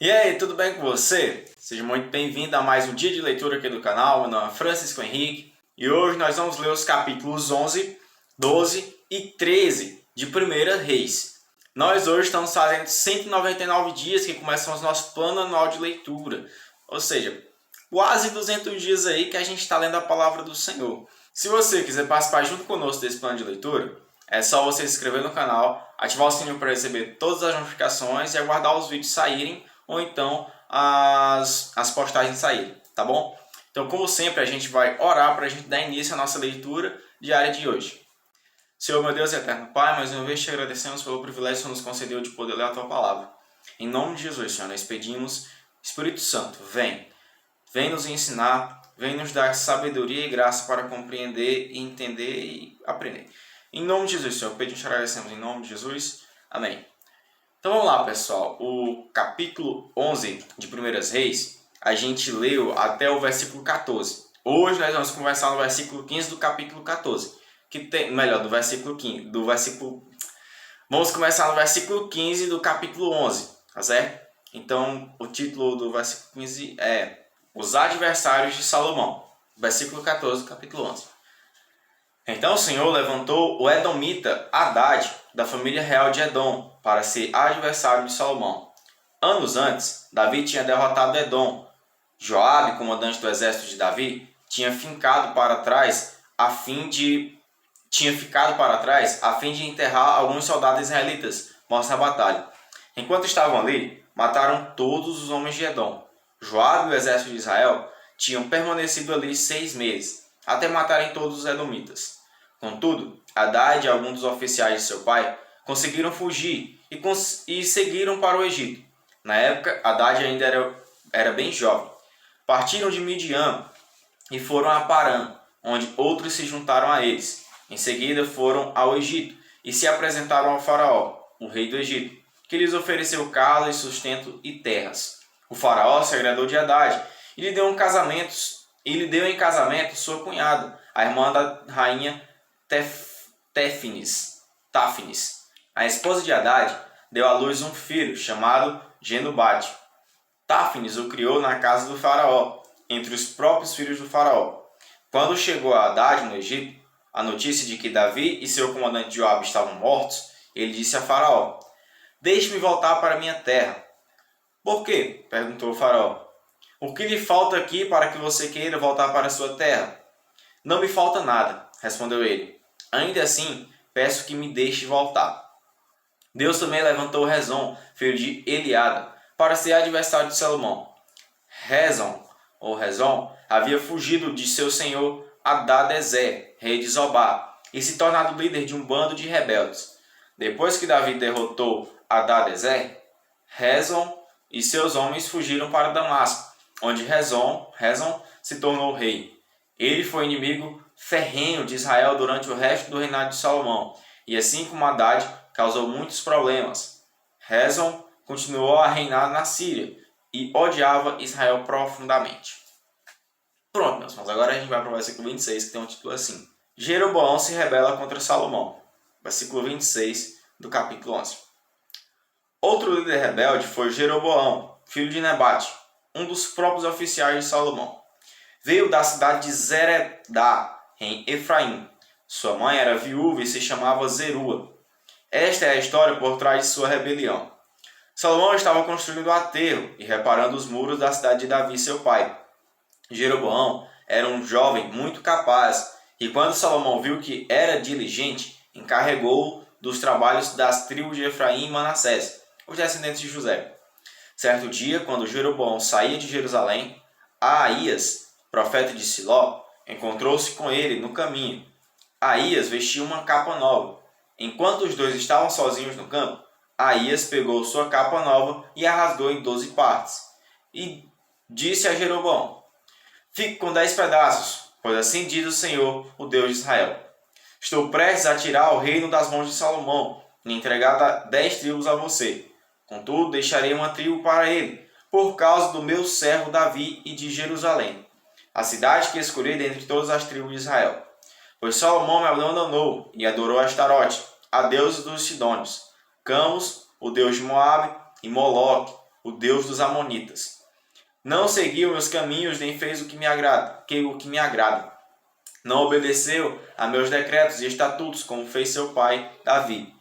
E aí, tudo bem com você? Seja muito bem-vindo a mais um dia de leitura aqui do canal. Meu nome é Francisco Henrique e hoje nós vamos ler os capítulos 11, 12 e 13 de 1 Reis. Nós hoje estamos fazendo 199 dias que começamos nosso plano anual de leitura, ou seja, quase 200 dias aí que a gente está lendo a palavra do Senhor. Se você quiser participar junto conosco desse plano de leitura, é só você se inscrever no canal, ativar o sininho para receber todas as notificações e aguardar os vídeos saírem ou então as postagens saírem, tá bom? Então, como sempre, a gente vai orar para a gente dar início à nossa leitura diária de hoje. Senhor, meu Deus e eterno Pai, mais uma vez te agradecemos pelo privilégio que nos concedeu de poder ler a Tua Palavra. Em nome de Jesus, Senhor, nós pedimos, Espírito Santo, vem nos ensinar, vem nos dar sabedoria e graça para compreender, entender e aprender. Em nome de Jesus, Senhor, pedimos e te agradecemos. Em nome de Jesus, amém. Então vamos lá, pessoal. O capítulo 11 de 1 Reis, a gente leu até o versículo 14. Hoje nós vamos conversar no versículo 15 do capítulo 14. Do versículo 15. Vamos começar no versículo 15 do capítulo 11, tá certo? Então, o título do versículo 15 é Os Adversários de Salomão. Versículo 14 do capítulo 11. Então o Senhor levantou o edomita Hadad, da família real de Edom, para ser adversário de Salomão. Anos antes, Davi tinha derrotado Edom. Joabe, comandante do exército de Davi, tinha ficado para trás a fim de enterrar alguns soldados israelitas mortos na batalha. Enquanto estavam ali, mataram todos os homens de Edom. Joabe e o exército de Israel tinham permanecido ali 6 meses, até matarem todos os edomitas. Contudo, Hadad e alguns dos oficiais de seu pai conseguiram fugir e seguiram para o Egito. Na época, Hadad ainda era bem jovem. Partiram de Midian e foram a Parã, onde outros se juntaram a eles. Em seguida foram ao Egito e se apresentaram ao faraó, o rei do Egito, que lhes ofereceu casa, sustento e terras. O faraó se agradou de Hadad e lhe deu em casamento sua cunhada, a irmã da rainha Táfnis. A esposa de Hadad deu à luz um filho chamado Genubate. Táfnis o criou na casa do faraó, entre os próprios filhos do faraó. Quando chegou a Hadad no Egito a notícia de que Davi e seu comandante Joabe estavam mortos, ele disse a faraó: "Deixe-me voltar para minha terra." "Por quê?" perguntou o faraó. "O que lhe falta aqui para que você queira voltar para sua terra?" "Não me falta nada," respondeu ele. "Ainda assim, peço que me deixe voltar." Deus também levantou Rezon, filho de Eliada, para ser adversário de Salomão. Rezon havia fugido de seu senhor Hadadezer, rei de Zobá, e se tornado líder de um bando de rebeldes. Depois que Davi derrotou Hadadezer, Rezon e seus homens fugiram para Damasco, onde Rezon se tornou rei. Ele foi inimigo ferrenho de Israel durante o resto do reinado de Salomão, e assim como Hadad, causou muitos problemas. Rezon continuou a reinar na Síria e odiava Israel profundamente. Pronto, meus irmãos, agora a gente vai para o versículo 26, que tem um título assim: Jeroboão se rebela contra Salomão. Versículo 26 do capítulo 11. Outro líder rebelde foi Jeroboão, filho de Nebate, um dos próprios oficiais de Salomão. Veio da cidade de Zeredá, em Efraim. Sua mãe era viúva e se chamava Zerua. Esta é a história por trás de sua rebelião. Salomão estava construindo o aterro e reparando os muros da cidade de Davi, seu pai. Jeroboão era um jovem muito capaz e quando Salomão viu que era diligente, encarregou-o dos trabalhos das tribos de Efraim e Manassés, os descendentes de José. Certo dia, quando Jeroboão saía de Jerusalém, Aías, profeta de Siló, encontrou-se com ele no caminho. Aías vestia uma capa nova. Enquanto os dois estavam sozinhos no campo, Aías pegou sua capa nova e a rasgou em 12 partes. E disse a Jeroboão: "Fique com 10 pedaços, pois assim diz o Senhor, o Deus de Israel. Estou prestes a tirar o reino das mãos de Salomão e entregar 10 tribos a você. Contudo, deixarei uma tribo para ele, por causa do meu servo Davi e de Jerusalém, a cidade que escolhi dentre todas as tribos de Israel. Pois Salomão me abandonou e adorou Astarote, a deusa dos Sidônios, Camus, o deus de Moabe, e Moloque, o Deus dos Amonitas. Não seguiu meus caminhos, nem fez o que me agrada. Não obedeceu a meus decretos e estatutos, como fez seu pai, Davi.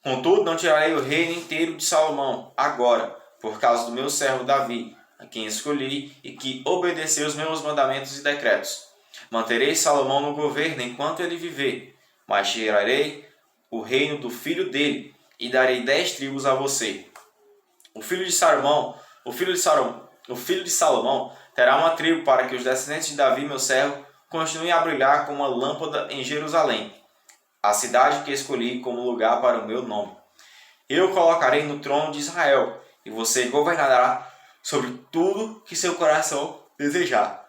Contudo, não tirarei o reino inteiro de Salomão, agora, por causa do meu servo Davi, a quem escolhi e que obedeceu os meus mandamentos e decretos. Manterei Salomão no governo enquanto ele viver, mas tirarei o reino do filho dele e darei 10 tribos a você. O filho de Salomão terá uma tribo para que os descendentes de Davi, meu servo, continuem a brilhar como uma lâmpada em Jerusalém, a cidade que escolhi como lugar para o meu nome. Eu o colocarei no trono de Israel, e você governará sobre tudo que seu coração desejar.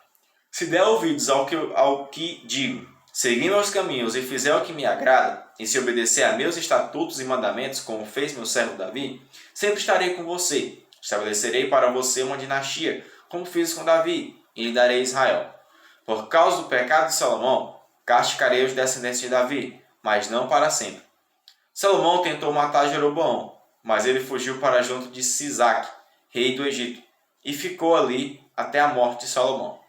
Se der ouvidos ao que digo, seguir meus caminhos e fizer o que me agrada, e se obedecer a meus estatutos e mandamentos, como fez meu servo Davi, sempre estarei com você. Estabelecerei para você uma dinastia, como fiz com Davi, e lhe darei Israel. Por causa do pecado de Salomão, castigarei os descendentes de Davi, mas não para sempre. Salomão tentou matar Jeroboão, mas ele fugiu para junto de Sisaque, rei do Egito, e ficou ali até a morte de Salomão.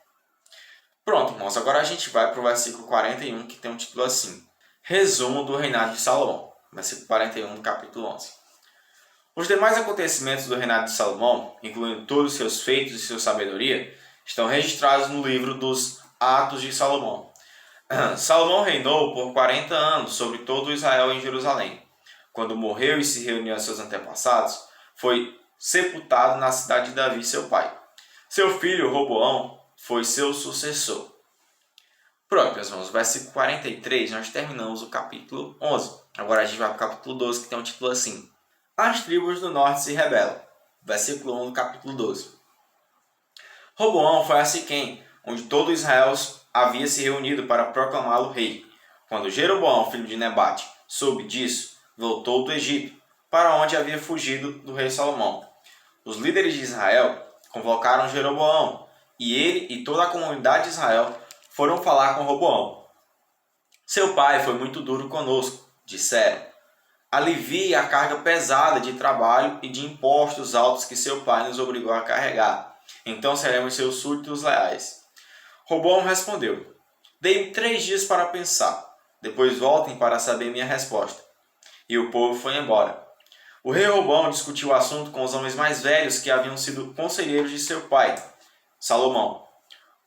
Pronto, irmãos, agora a gente vai para o versículo 41, que tem um título assim: Resumo do reinado de Salomão, versículo 41 do capítulo 11. Os demais acontecimentos do reinado de Salomão, incluindo todos os seus feitos e sua sabedoria, estão registrados no livro dos Atos de Salomão. Salomão reinou por 40 anos sobre todo Israel em Jerusalém. Quando morreu e se reuniu a seus antepassados, foi sepultado na cidade de Davi, seu pai. Seu filho Roboão foi seu sucessor. Pronto, meus irmãos, versículo 43, nós terminamos o capítulo 11. Agora a gente vai para o capítulo 12, que tem um título assim: As tribos do norte se rebelam. Versículo 1 do capítulo 12. Roboão foi a Siquém, onde todo Israel havia se reunido para proclamá-lo rei. Quando Jeroboão, filho de Nebate, soube disso, voltou do Egito, para onde havia fugido do rei Salomão. Os líderes de Israel convocaram Jeroboão, e ele e toda a comunidade de Israel foram falar com Roboão. Seu pai foi muito duro conosco, disseram. Alivie a carga pesada de trabalho e de impostos altos que seu pai nos obrigou a carregar. Então seremos seus súditos leais. Roboão respondeu: Dei-me 3 dias para pensar. Depois voltem para saber minha resposta. E o povo foi embora. O rei Roboão discutiu o assunto com os homens mais velhos que haviam sido conselheiros de seu pai, Salomão.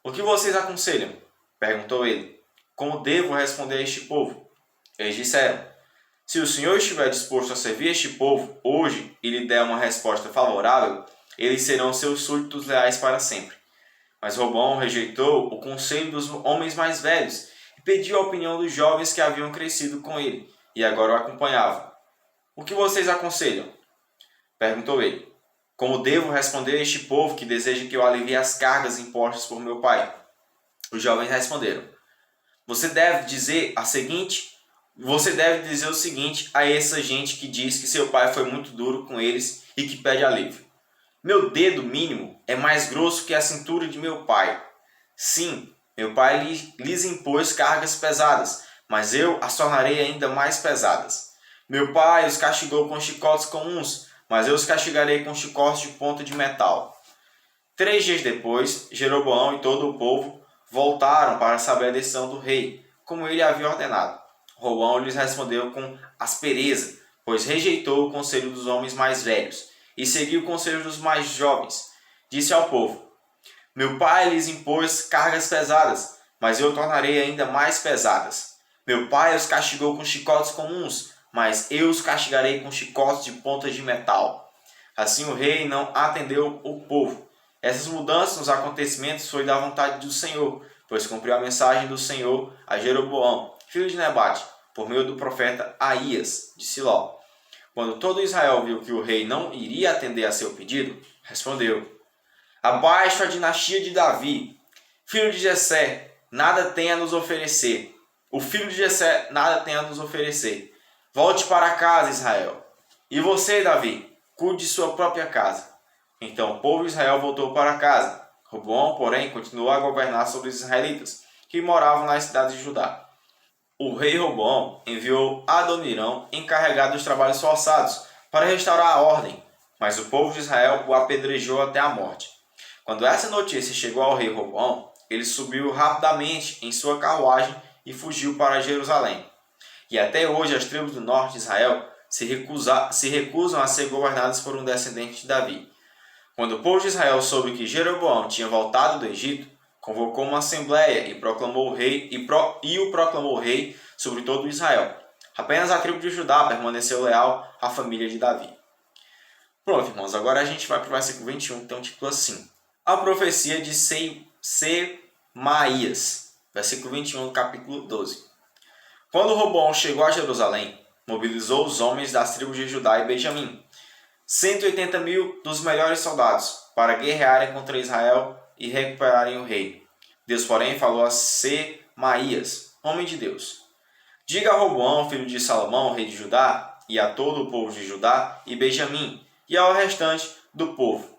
O que vocês aconselham? Perguntou ele. Como devo responder a este povo? Eles disseram: Se o senhor estiver disposto a servir este povo hoje e lhe der uma resposta favorável, eles serão seus súditos leais para sempre. Mas Roboão rejeitou o conselho dos homens mais velhos e pediu a opinião dos jovens que haviam crescido com ele e agora o acompanhavam. O que vocês aconselham? Perguntou ele. Como devo responder a este povo que deseja que eu alivie as cargas impostas por meu pai? Os jovens responderam: Você deve dizer o seguinte a essa gente que diz que seu pai foi muito duro com eles e que pede alívio. Meu dedo mínimo é mais grosso que a cintura de meu pai. Sim, meu pai lhes impôs cargas pesadas, mas eu as tornarei ainda mais pesadas. Meu pai os castigou com chicotes comuns, mas eu os castigarei com chicotes de ponta de metal. 3 dias depois, Jeroboão e todo o povo voltaram para saber a decisão do rei, como ele havia ordenado. Roboão lhes respondeu com aspereza, pois rejeitou o conselho dos homens mais velhos e seguiu o conselho dos mais jovens. Disse ao povo: Meu pai lhes impôs cargas pesadas, mas eu tornarei ainda mais pesadas. Meu pai os castigou com chicotes comuns, mas eu os castigarei com chicotes de ponta de metal. Assim o rei não atendeu o povo. Essas mudanças nos acontecimentos foi da vontade do Senhor, pois cumpriu a mensagem do Senhor a Jeroboão, filho de Nebate, por meio do profeta Aías, de Siló. Quando todo Israel viu que o rei não iria atender a seu pedido, respondeu: Abaixo a dinastia de Davi, filho de Jessé, nada tem a nos oferecer. O filho de Jessé nada tem a nos oferecer. Volte para casa, Israel. E você, Davi, cuide de sua própria casa. Então o povo de Israel voltou para casa. Roboão, porém, continuou a governar sobre os israelitas, que moravam nas cidades de Judá. O rei Roboão enviou Adonirão, encarregado dos trabalhos forçados, para restaurar a ordem. mas o povo de Israel o apedrejou até a morte. Quando essa notícia chegou ao rei Roboão, ele subiu rapidamente em sua carruagem e fugiu para Jerusalém. E até hoje as tribos do norte de Israel se recusam a ser governadas por um descendente de Davi. Quando o povo de Israel soube que Jeroboão tinha voltado do Egito, convocou uma assembleia e proclamou o rei o proclamou rei sobre todo Israel. Apenas a tribo de Judá permaneceu leal à família de Davi. Pronto, irmãos, agora a gente vai para o versículo 21, que tem um título assim: A profecia de Semaías, versículo 21 do capítulo 12. Quando Roboão chegou a Jerusalém, mobilizou os homens das tribos de Judá e Benjamim, 180.000 dos melhores soldados, para guerrearem contra Israel e recuperarem o rei. Deus, porém, falou a Semaías, homem de Deus: Diga a Roboão, filho de Salomão, rei de Judá, e a todo o povo de Judá e Benjamim, e ao restante do povo: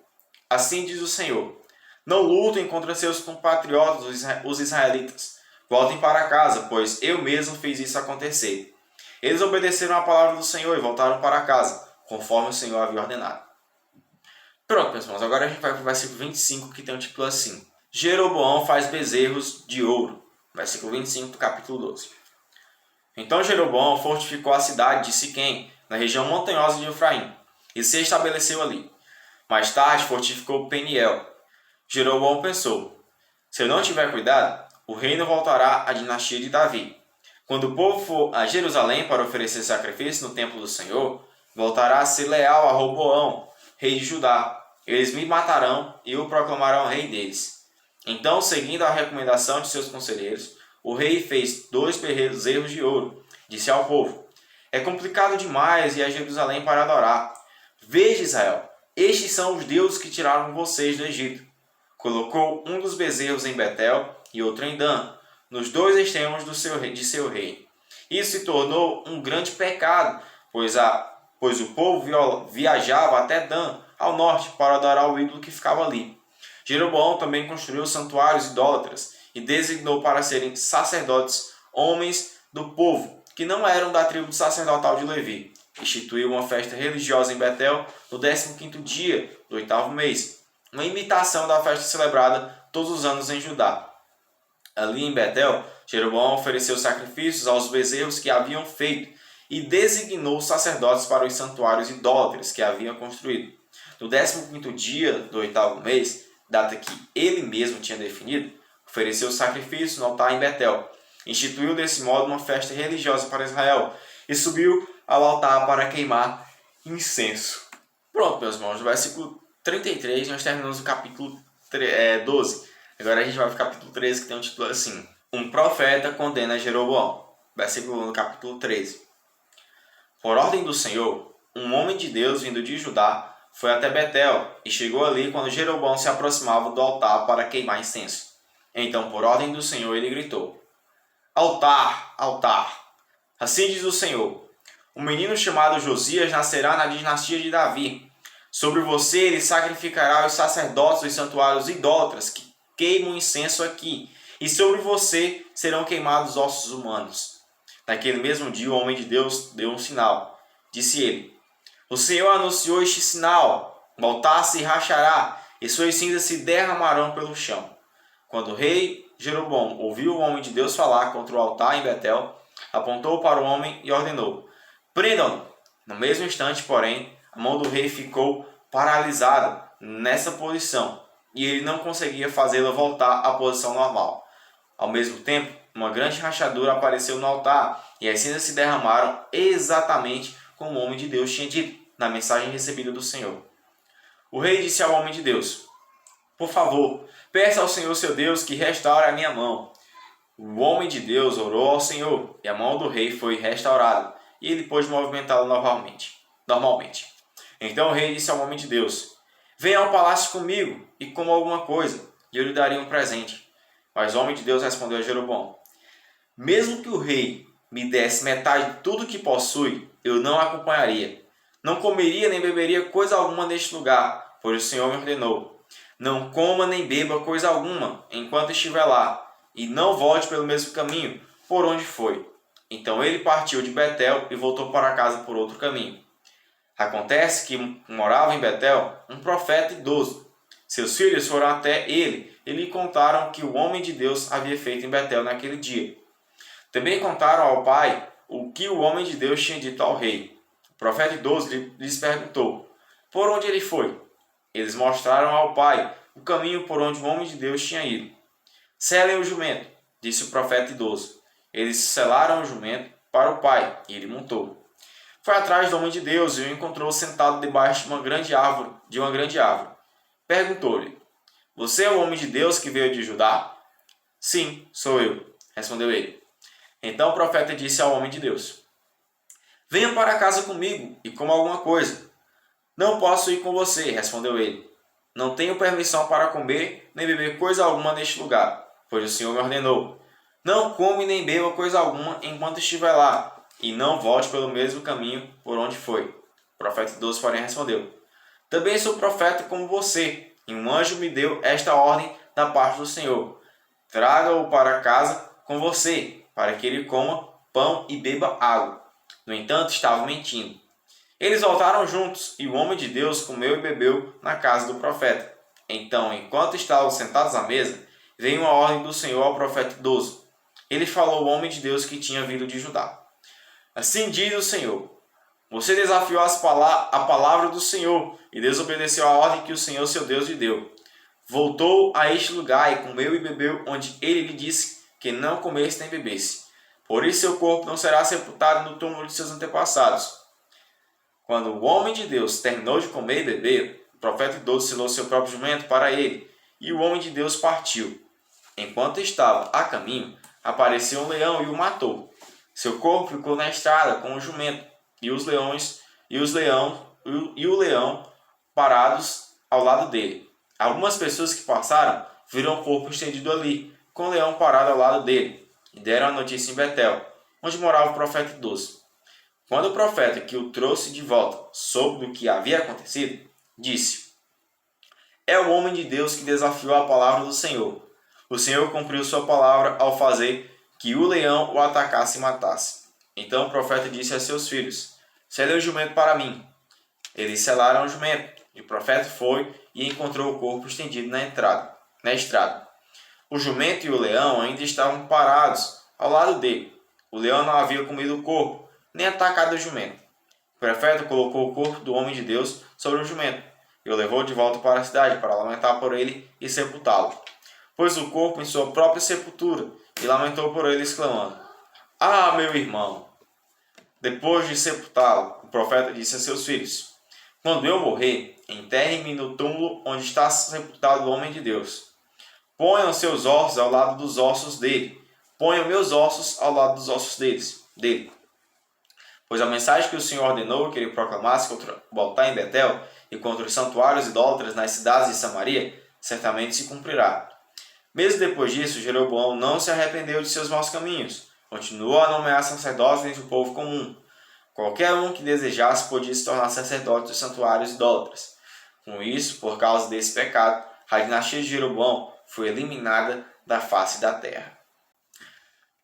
Assim diz o Senhor: Não lutem contra seus compatriotas, os israelitas. Voltem para casa, pois eu mesmo fiz isso acontecer. Eles obedeceram à palavra do Senhor e voltaram para casa, conforme o Senhor havia ordenado. Pronto, meus irmãos, agora a gente vai para o versículo 25, que tem um título assim: Jeroboão faz bezerros de ouro. Versículo 25 do capítulo 12. Então Jeroboão fortificou a cidade de Siquém, na região montanhosa de Efraim, e se estabeleceu ali. Mais tarde fortificou Peniel. Jeroboão pensou: se eu não tiver cuidado, o reino voltará à dinastia de Davi. Quando o povo for a Jerusalém para oferecer sacrifício no templo do Senhor, voltará a ser leal a Roboão, rei de Judá. Eles me matarão e o proclamarão rei deles. Então, seguindo a recomendação de seus conselheiros, o rei fez 2 bezerros de ouro. Disse ao povo: É complicado demais ir a Jerusalém para adorar. Veja, Israel, estes são os deuses que tiraram vocês do Egito. Colocou um dos bezerros em Betel e outro em Dan, nos 2 extremos de seu reino. Isso se tornou um grande pecado, pois o povo viajava até Dan, ao norte, para adorar o ídolo que ficava ali. Jeroboão também construiu santuários idólatras e designou para serem sacerdotes homens do povo, que não eram da tribo sacerdotal de Levi. Instituiu uma festa religiosa em Betel no 15º dia do 8º mês, uma imitação da festa celebrada todos os anos em Judá. Ali em Betel, Jeroboão ofereceu sacrifícios aos bezerros que haviam feito e designou sacerdotes para os santuários idólatras que haviam construído. No 15º dia do 8º mês, data que ele mesmo tinha definido, ofereceu sacrifício no altar em Betel. Instituiu desse modo uma festa religiosa para Israel e subiu ao altar para queimar incenso. Pronto, meus irmãos, no versículo 33 nós terminamos o capítulo 12. Agora a gente vai para o capítulo 13, que tem um título assim: Um profeta condena Jeroboão. Versículo 1 do capítulo 13. Por ordem do Senhor, um homem de Deus vindo de Judá foi até Betel e chegou ali quando Jeroboão se aproximava do altar para queimar incenso. Então, por ordem do Senhor, ele gritou: Altar, altar! Assim diz o Senhor: Um menino chamado Josias nascerá na dinastia de Davi. Sobre você ele sacrificará os sacerdotes dos santuários idólatras que queimam incenso aqui, e sobre você serão queimados ossos humanos. Naquele mesmo dia o homem de Deus deu um sinal. Disse ele: O Senhor anunciou este sinal: o altar se rachará e suas cinzas se derramarão pelo chão. Quando o rei Jeroboão ouviu o homem de Deus falar contra o altar em Betel, apontou para o homem e ordenou: Prendam-no! No mesmo instante, porém, a mão do rei ficou paralisada nessa posição e ele não conseguia fazê-la voltar à posição normal. Ao mesmo tempo, uma grande rachadura apareceu no altar e as cinzas se derramaram exatamente como o homem de Deus tinha dito na mensagem recebida do Senhor. O rei disse ao homem de Deus: Por favor, peça ao Senhor seu Deus que restaure a minha mão. O homem de Deus orou ao Senhor e a mão do rei foi restaurada e ele pôde movimentá-la normalmente. Então o rei disse ao homem de Deus: Venha ao palácio comigo e coma alguma coisa, e eu lhe daria um presente. Mas o homem de Deus respondeu a Jeroboão: Mesmo que o rei me desse metade de tudo que possui, eu não a acompanharia. Não comeria nem beberia coisa alguma neste lugar, pois o Senhor me ordenou: Não coma nem beba coisa alguma enquanto estiver lá, e não volte pelo mesmo caminho por onde foi. Então ele partiu de Betel e voltou para casa por outro caminho. Acontece que morava em Betel um profeta idoso. Seus filhos foram até ele e lhe contaram que o homem de Deus havia feito em Betel naquele dia. Também contaram ao pai o que o homem de Deus tinha dito ao rei. O profeta idoso lhes perguntou: por onde ele foi? Eles mostraram ao pai o caminho por onde o homem de Deus tinha ido. Selem o jumento, disse o profeta idoso. Eles selaram o jumento para o pai e ele montou. Foi atrás do homem de Deus e o encontrou sentado debaixo de uma grande árvore. Perguntou-lhe: você é o homem de Deus que veio de Judá? Sim, sou eu, respondeu ele. Então o profeta disse ao homem de Deus: venha para casa comigo e coma alguma coisa. Não posso ir com você, respondeu ele. Não tenho permissão para comer nem beber coisa alguma neste lugar, pois o Senhor me ordenou: não come nem beba coisa alguma enquanto estiver lá, e não volte pelo mesmo caminho por onde foi. O profeta idoso, porém, respondeu: também sou profeta como você, e um anjo me deu esta ordem da parte do Senhor: traga-o para casa com você, para que ele coma pão e beba água. No entanto, estava mentindo. Eles voltaram juntos, e o homem de Deus comeu e bebeu na casa do profeta. Então, enquanto estavam sentados à mesa, veio uma ordem do Senhor ao profeta idoso. Ele falou ao homem de Deus que tinha vindo de Judá: assim diz o Senhor: você desafiou a palavra do Senhor e desobedeceu a ordem que o Senhor seu Deus lhe deu. Voltou a este lugar e comeu e bebeu onde ele lhe disse que não comesse nem bebesse. Por isso seu corpo não será sepultado no túmulo de seus antepassados. Quando o homem de Deus terminou de comer e beber, o profeta idoso selou seu próprio jumento para ele, e o homem de Deus partiu. Enquanto estava a caminho, apareceu um leão e o matou. Seu corpo ficou na estrada com o jumento e o leão parados ao lado dele. Algumas pessoas que passaram viram o corpo estendido ali, com o leão parado ao lado dele, e deram a notícia em Betel, onde morava o profeta idoso. Quando o profeta que o trouxe de volta soube do que havia acontecido, disse: é o homem de Deus que desafiou a palavra do Senhor. O Senhor cumpriu sua palavra ao fazer que o leão o atacasse e matasse. Então o profeta disse a seus filhos: selem o jumento para mim. Eles selaram o jumento, e o profeta foi e encontrou o corpo estendido na estrada. O jumento e o leão ainda estavam parados ao lado dele. O leão não havia comido o corpo, nem atacado o jumento. O profeta colocou o corpo do homem de Deus sobre o jumento e o levou de volta para a cidade para lamentar por ele e sepultá-lo. Pôs o corpo em sua própria sepultura e lamentou por ele, exclamando: ah, meu irmão! Depois de sepultá-lo, o profeta disse a seus filhos: quando eu morrer, enterrem-me no túmulo onde está sepultado o homem de Deus. Ponham seus ossos ao lado dos ossos dele. Ponham meus ossos ao lado dos ossos dele. Pois a mensagem que o Senhor ordenou que ele proclamasse contra o altar em Betel e contra os santuários idólatras nas cidades de Samaria, certamente se cumprirá. Mesmo depois disso, Jeroboão não se arrependeu de seus maus caminhos. Continuou a nomear sacerdotes entre o povo comum. Qualquer um que desejasse podia se tornar sacerdote dos santuários idólatras. Com isso, por causa desse pecado, a dinastia de Jeroboão foi eliminada da face da terra.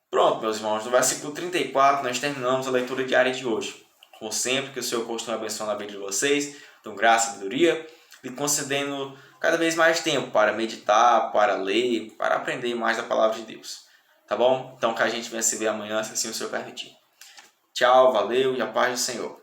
Pronto, meus irmãos, no versículo 34 nós terminamos a leitura diária de hoje. Como sempre, que o Senhor continue abençoando a vida de vocês, dando graça e sabedoria, e concedendo cada vez mais tempo para meditar, para ler, para aprender mais da palavra de Deus. Tá bom? Então que a gente venha se ver amanhã, se assim o Senhor permitir. Tchau, valeu e a paz do Senhor.